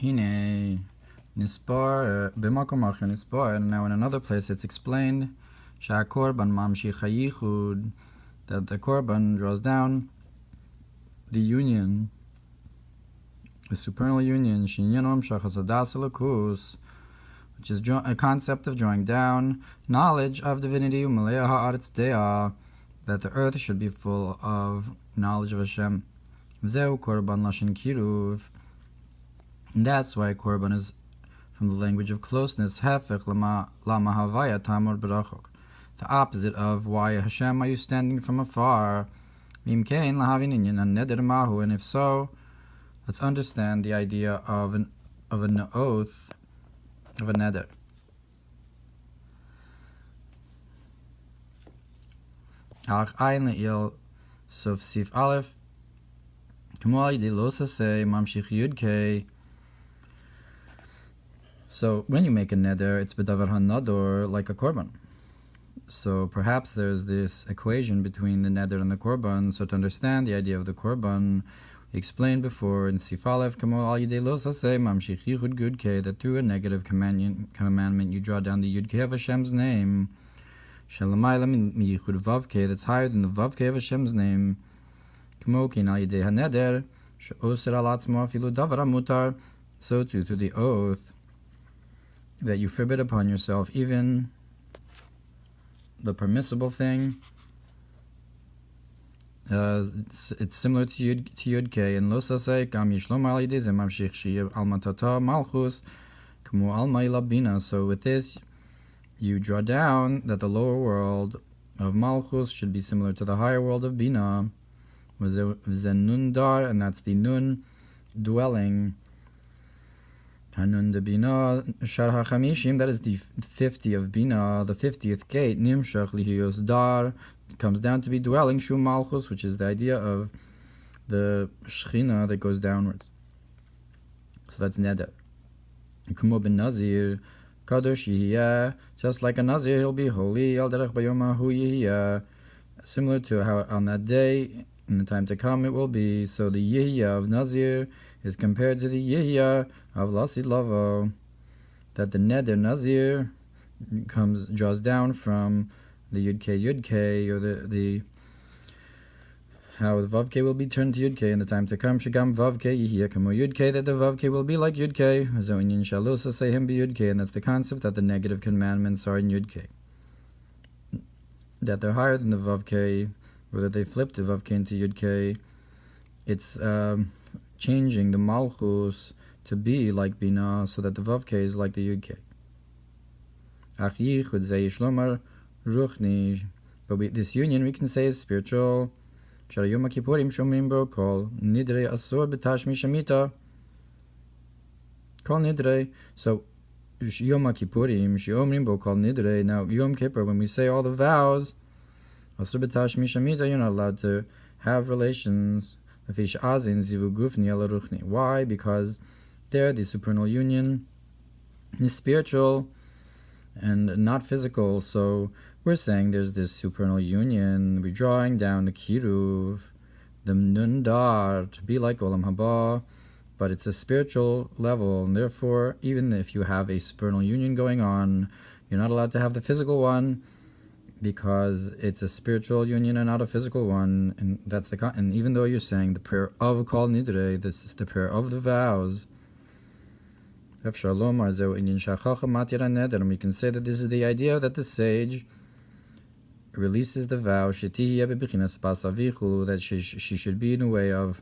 Hine Nispar b'makom acher nispar. And now in another place it's explained שהקרבן ממשיך היחוד, that the Korban draws down the union, the supernal union, שעניינו המשך הסדס אלוקוס, which is a concept of drawing down knowledge of divinity, u'malei ha'aretz de'ah, that the earth should be full of knowledge of Hashem. V'zeu korban lashon kiruv, and that's why korban is from the language of closeness. Hefech lama havaya tamor berachok, the opposite of why Hashem are you standing from afar. Mimkein lahavin inyan an neder mahu, and if so, let's understand the idea of an oath, of a neder. Ach ein le'il sof sif aleph k'mo yidei lo sasei mamshich yud. So when you make a neder, it's bedavar hanador, like a korban. So perhaps there's this equation between the neder and the korban. So to understand the idea of the korban, we explained before in Sif Aleph, that through a negative commandment you draw down the Yud-K of Hashem's name, that's higher than the Vav-K of Hashem's name. So too through the oath that you forbid upon yourself even the permissible thing. It's similar to Yud-K. And lo sasei gam yishlom al yidei ze mamshich shiur al matata malchus k'mo al ma'ila bina. So with this, you draw down that the lower world of malchus should be similar to the higher world of bina. V'ze nun dar, and that's the nun dwelling. Hanun de bina shar hachamishim, that is the 50 of bina, the 50th gate. Nimshach lihiyos dar, comes down to be dwelling, Shu Malchus, which is the idea of the Shechina that goes downwards. So that's Neder. Kumo ben Nazir, Kadosh Yihiyah, just like a Nazir, he'll be holy, Al Derech Bayoma Hu Yihiyah, similar to how on that day, in the time to come, it will be. So the Yihiyah of Nazir is compared to the Yihiyah of Lasid Lavo, that the Neder Nazir draws down from the Yud-K, or the how the Vav-K will be turned to Yud-K in the time to come. Shagam Vav-K Yihiyah Kamo Yud-K, that the Vav-K will be like Yud-K. Zo inyan shalosa say him be Yud-K, and that's the concept that the negative commandments are in Yud-K, that they're higher than the Vav-K, or that they flip the Vav-K into Yud-K. It's changing the Malchus to be like Bina, so that the Vav-K is like the Yud-K. Ach yichud ze yishlomar ruchni, but this union we can say is spiritual. Sharayom Kippurim shomrim bo kol nidrei asur b'tashmi shamita. Kol nidrei. So Yom Kippurim shomrim bo kol nidrei. Now Yom Kippur, when we say all the vows, asur b'tashmi shamita, you're not allowed to have relations. Why? Because there the supernal union is spiritual and not physical. So we're saying there's this supernal union. We're drawing down the kiruv, the nundar, to be like olam haba, but it's a spiritual level, and therefore even if you have a supernal union going on, you're not allowed to have the physical one, because it's a spiritual union and not a physical one. And that's and even though you're saying the prayer of kol nidrei, this is the prayer of the vows, and we can say that this is the idea that the sage releases the vow, that she should be in a way of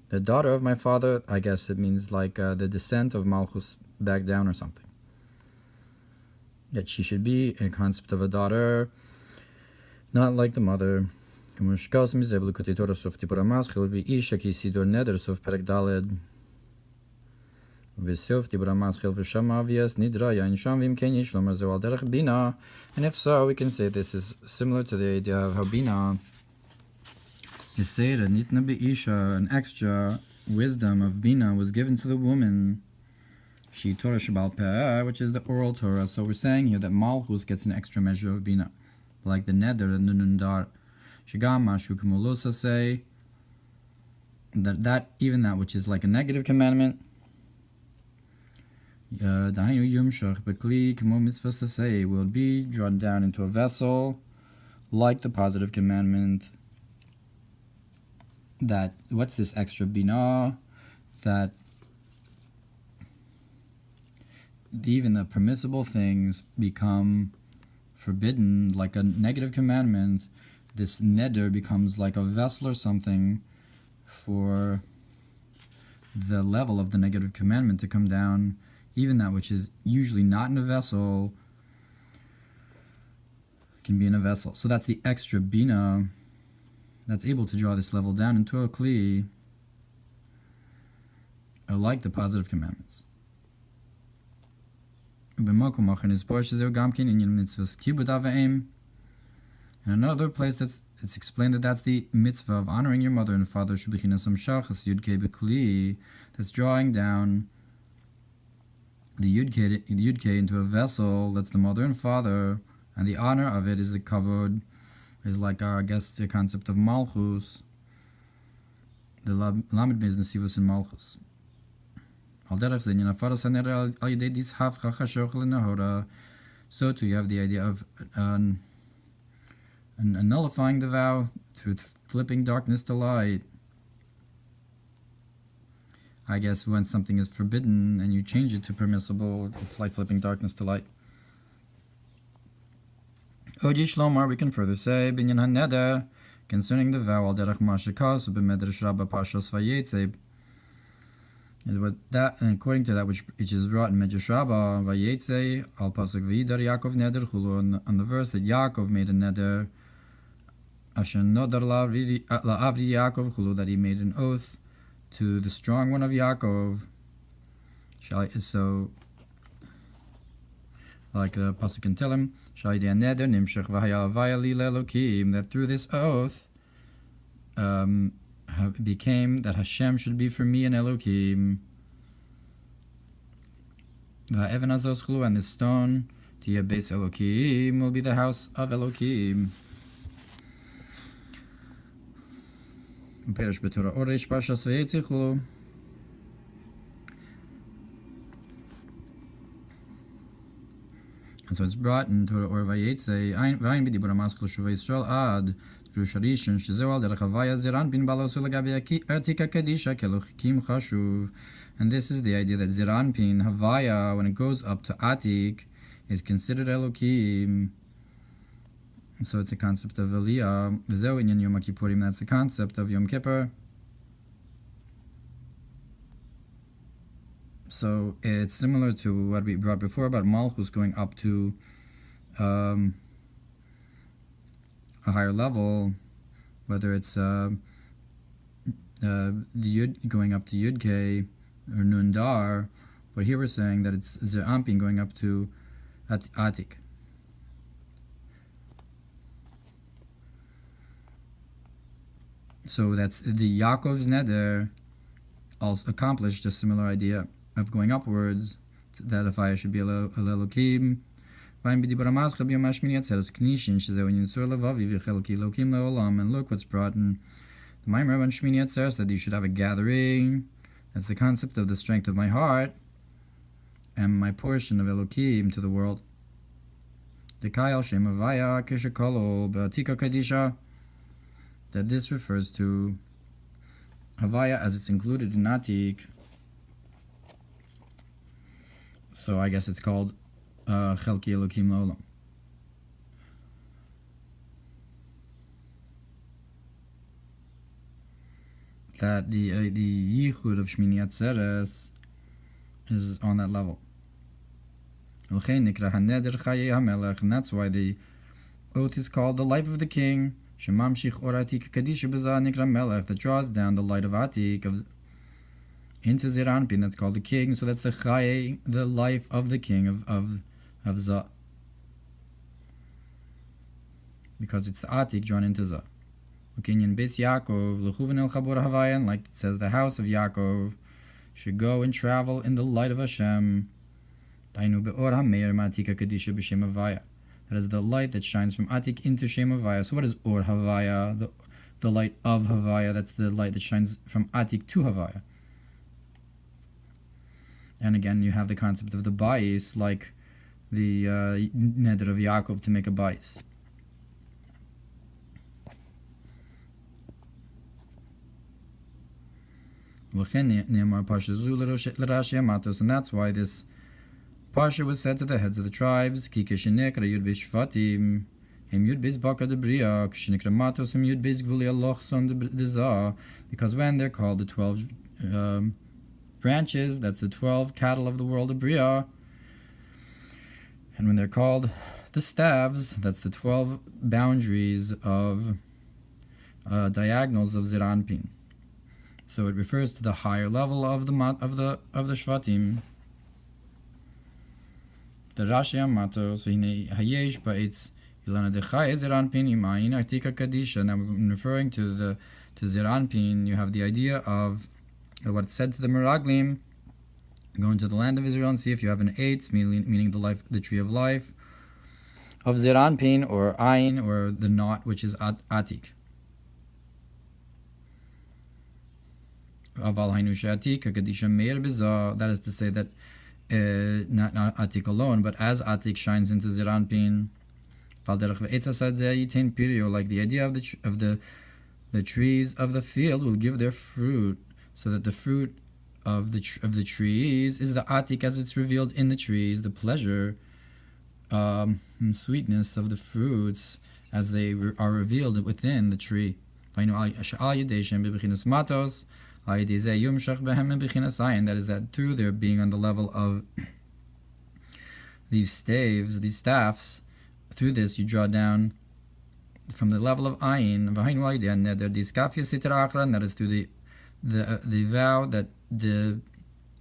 the daughter of my father. I guess it means like the descent of Malchus back down or something. That she should be a concept of a daughter, not like the mother. And if so, we can say this is similar to the idea of how Bina is said, an extra wisdom of Bina was given to the woman, which is the oral Torah. So we're saying here that Malchus gets an extra measure of Bina, like the Neder and the Nundar. That even that which is like a negative commandment, Dahainu yumshach bekli kamo mitzvah sasei will be drawn down into a vessel like the positive commandment. That what's this extra bina? That even the permissible things become forbidden, like a negative commandment. This neder becomes like a vessel or something for the level of the negative commandment to come down. Even that which is usually not in a vessel can be in a vessel. So that's the extra bina that's able to draw this level down into a kli, like the positive commandments. In another place it's explained that that's the mitzvah of honoring your mother and father, that's drawing down the yud ke into a vessel, that's the mother and father, and the honor of it is the kavod, is like I guess the concept of malchus, the lamed business in malchus. So too you have the idea of nullifying the vow through flipping darkness to light. I guess when something is forbidden and you change it to permissible, it's like flipping darkness to light. Odi Shlomar, we can further say, Binyan HaNeder, concerning the vow, al derech mashikas, b'medrash Rabbah Parshas Vayetze, and according to that which is brought in Medrash Rabbah, Vayetze, al pasuk Vayidar Yaakov neder chulu, on the verse that Yaakov made a neder, Asher nodar la'avdi Yaakov chulu, that he made an oath to the strong one of Yaakov. So, like the pasuk can tell him, neder nimshach v'haya havaya li le'elokim, that through this oath became that Hashem should be for me an Elokim. Va'evan azos chulu, and this stone, tiya beis Elokim, will be the house of Elokim. Perish b'Torah Oresh Parshas Vayetze chulu. And so it's brought in Torah Or Vayetze, V'ayin b'dibur ha'maskul shuvei Yisrael ad פירוש הראשון, שזהו על דרך הוויה זירן פין בעל עשו לגבי עתיקה קדישה כלוחיקים חשוב. And this is the idea that Ziran Pin, Havaya, when it goes up to Atik, is considered Elokim. So it's a concept of Aliyah. V'zeu inyan Yom HaKippurim, that's the concept of Yom Kippur. So it's similar to what we brought before about Malchus going up to a higher level, whether it's the Yud going up to Yud K or Nun Dar, but here we're saying that it's Zerampin going up to Atik. So that's the Yaakov's Neder also accomplished a similar idea of going upwards, that if I should be a Elokim. And look what's brought in the Mamar on Shmini Atzeres, that you should have a gathering. That's the concept of the strength of my heart and my portion of Elokim to the world. That this refers to Havaya as it's included in Atik. So I guess it's called Chelki Elokim La'olam. That the Yichud of Shmini Atzeres is on that level. And that's why the oath is called the life of the king, Mamשיך Ohr Hatorah, that draws down the light of Atik into Ziranpin, that's called the king. So that's the Chaye, the life of the king of Za, because it's the Atik drawn into Za. Kinyan Beis Yaakov L'chuven El Chabur Havayan, like it says, the house of Yaakov should go and travel in the light of Hashem. Dainu be'or hameir ma'atika kadisha b'shem Havaya. That is the light that shines from Atik into Shem Havaya. So what is Ohr Havaya? The light of Havaya. That's the light that shines from Atik to Havaya. And again, you have the concept of the bias, like the neder of Yaakov to make a bias. And that's why this Parsha was said to the heads of the tribes, because when they're called the 12 branches, that's the 12 cattle of the world of Bria, and when they're called the staves, that's the 12 boundaries of diagonals of Zeranpin. So it refers to the higher level of the Shvatim. The Rashi Matos, Hayesh Baitz Ilana Dechai Zeranpin Imayin Artika Kadisha. Now, when referring to Zeranpin, you have the idea of what's said to the Meraglim: go into the land of Israel and see if you have an eitz, meaning the tree of life of Zeranpin, or Ayin, or the knot, which is Atik. That is to say that not Atik alone, but as Atik shines into Zeranpin, like the idea of the trees of the field will give their fruit, so that the fruit of the trees is the Atik as it's revealed in the trees, the pleasure and sweetness of the fruits as they are revealed within the tree. Matos. That is that through their being on the level of these staffs, through this you draw down from the level of ayin, and that is through the vow that the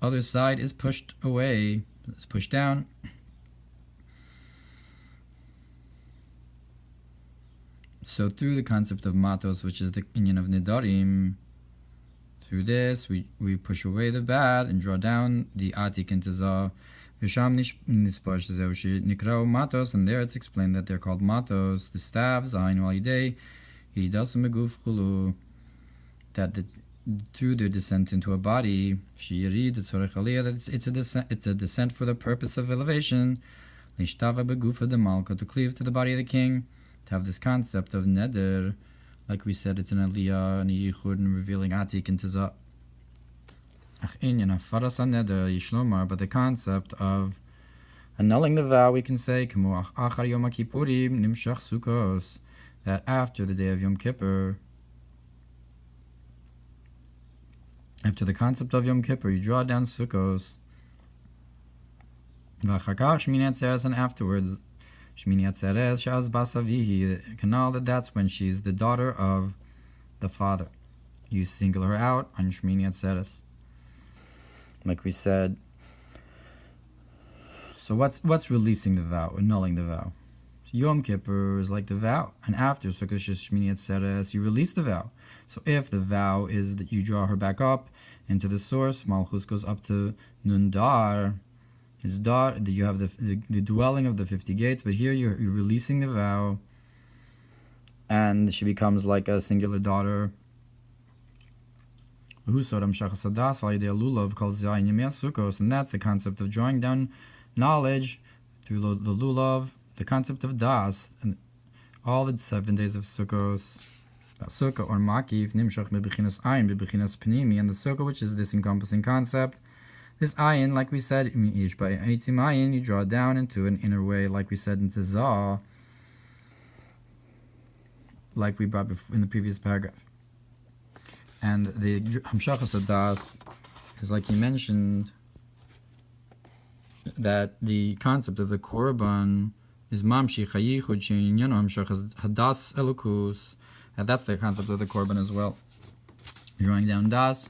other side is pushed away, is pushed down. So through the concept of matos, which is the inyan of nidarim, through this, we push away the bad and draw down the atik into zah. Matos, and there it's explained that they're called matos, the staves, that through their descent into a body, that it's a descent for the purpose of elevation, to cleave to the body of the king, to have this concept of neder. Like we said, it's an aliyah and a yichud and revealing atik into zah. But the concept of annulling the vow, we can say that after the day of Yom Kippur, after the concept of Yom Kippur, you draw down Sukkos, and afterwards Shmini Atzeres Shaz Basavihi, Kanal, that's when she's the daughter of the father. You single her out on Shmini Atzeres. Like we said. So what's releasing the vow, annulling the vow? So Yom Kippur is like the vow, and after Sukkot Shmini Atzeres, you release the vow. So if the vow is that you draw her back up into the source, Malchus goes up to Nundar. It's dar, you have the dwelling of the 50 gates, but here you're releasing the vow, and she becomes like a singular daughter. And that's the concept of drawing down knowledge through the lulav, the concept of das, and all the 7 days of Sukkos. Sukkah or makif nimshach bebechinas ayin bebechinas pnimi, and the sukkah, which is this encompassing concept. This ayin, like we said, by ayin, you draw down into an inner way, like we said into zah, like we brought in the previous paragraph. And the hamshachas adas is, like he mentioned, that the concept of the korban is mamshich hiyakhud she'inyano hamshachas hadas elukus, and that's the concept of the korban as well. Drawing down das.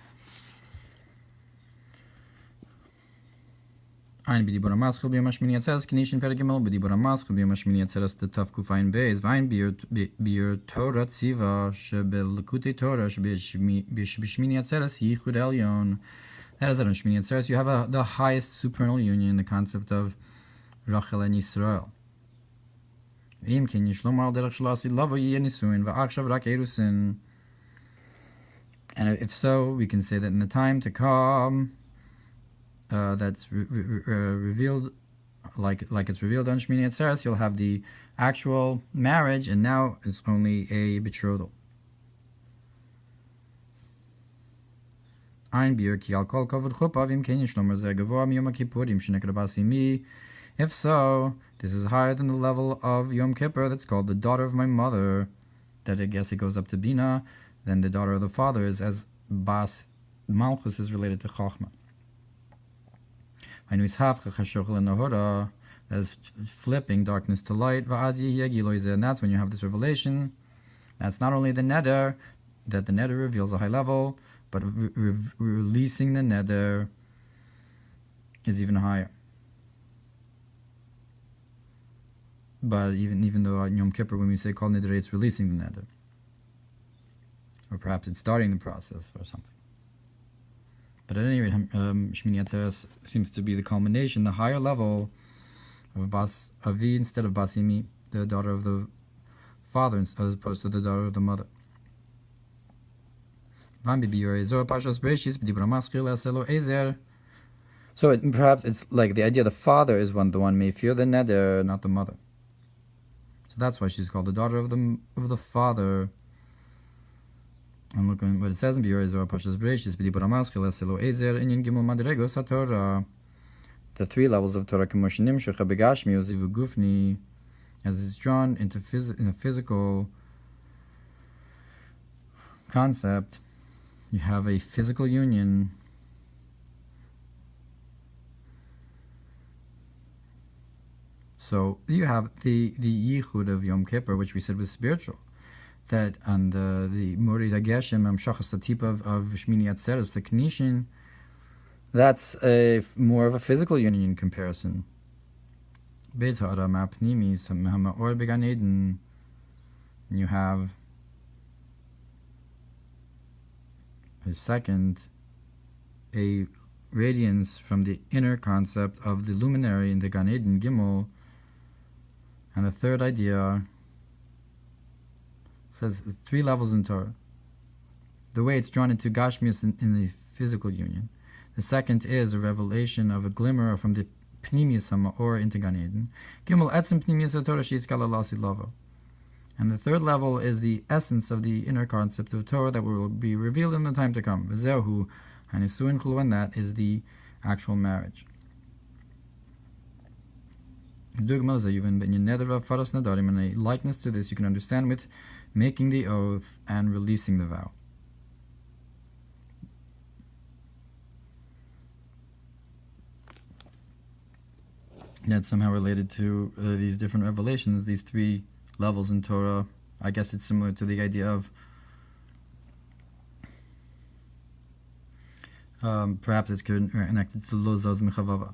Ein b'dibur hamaschil b'yom hashmini atzeres k'nishin perek gimel b'dibur hamaschil b'yom hashmini atzeres t'taf kufayin beis v'ayin b'yor Torah tziva shebelekutei Torah sheb'shmini atzeres yichud elyon. That is that on Shmini Atzeres you have the highest supernal union, the concept of Rachel and Yisrael. V'im ken yishlom al derech shlasi lavo yeh nisuin v'achshav rak erusin. And if so, we can say that in the time to come, that's revealed, like it's revealed on Shmini Atzeres, you'll have the actual marriage, and now it's only a betrothal. If so, this is higher than the level of Yom Kippur that's called the daughter of my mother, that I guess it goes up to Bina. Then the daughter of the father is as Bas Malchus is related to Chochmah. That is flipping darkness to light, and that's when you have this revelation. That's not only the neder, that the neder reveals a high level, but releasing the neder is even higher. But even though on Yom Kippur, when we say Kol Nidrei, it's releasing the neder. Or perhaps it's starting the process or something. But at any rate, Shmini Atzeres seems to be the culmination, the higher level of Bas Avi instead of Bas Imi, the daughter of the father, as opposed to the daughter of the mother. So perhaps it's like the idea the father is the one may fear the neder, not the mother. So that's why she's called the daughter of the father. And look at what it says in Parshas Bereshis, the three levels of Torah, as it's drawn into in a physical concept. You have a physical union. So you have the yichud of Yom Kippur, which we said was spiritual. That on the Morid Hageshem, Mamshachas, the tip of Shmini Atzeres, the Knishin, that's more of a physical union in comparison. You have a second, a radiance from the inner concept of the luminary in the Gan Eden Gimel, and the third idea says three levels in Torah. The way it's drawn into Gashmius in the physical union. The second is a revelation of a glimmer from the Pnimius HaMa'or into Gan Eden. Gimel Etzem Pnimius HaTorah Sheizkala Lasi Lavo. And the third level is the essence of the inner concept of Torah that will be revealed in the time to come. V'zehu Hanisuin Chulu, and that is the actual marriage. And a likeness to this you can understand with making the oath and releasing the vow. That's somehow related to these different revelations, these three levels in Torah. I guess it's similar to the idea of perhaps it's connected to Lozaz Mechavava.